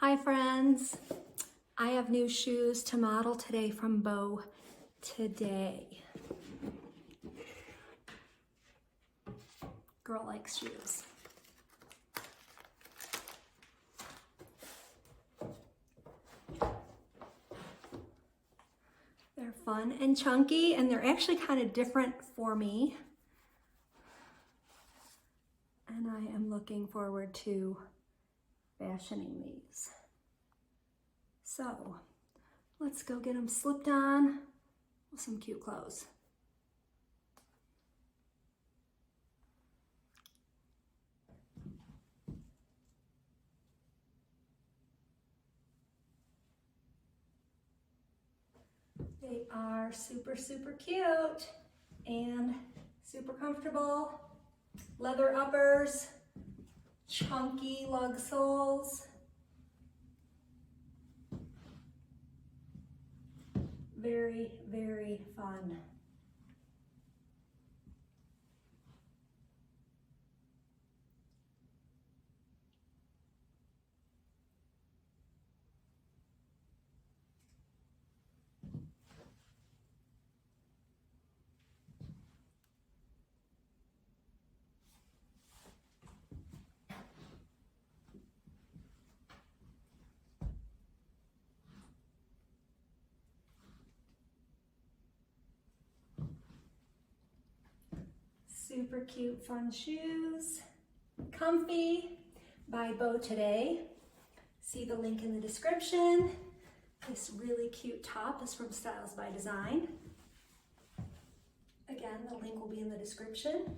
Hi friends, I have new shoes to model today from Beau Today. Girl likes shoes. They're fun and chunky, and they're actually kind of different for me. And I am looking forward to fashioning these. So let's go get them slipped on with some cute clothes. They are super, super cute and super comfortable. Leather uppers, chunky lug soles. Very, very fun. Super cute, fun shoes. Comfy by Beau Today. See the link in the description. This really cute top is from Styles by Design. Again, the link will be in the description.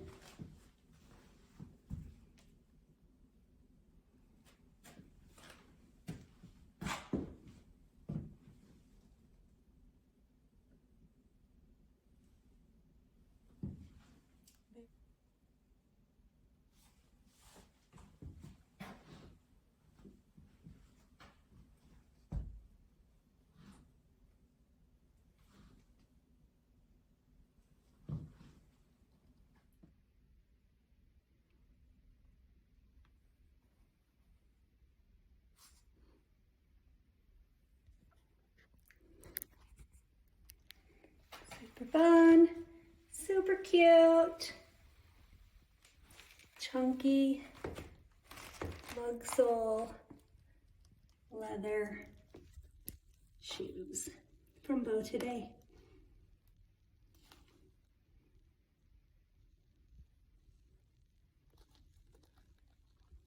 Super fun, super cute, chunky lug sole leather shoes from Beau Today.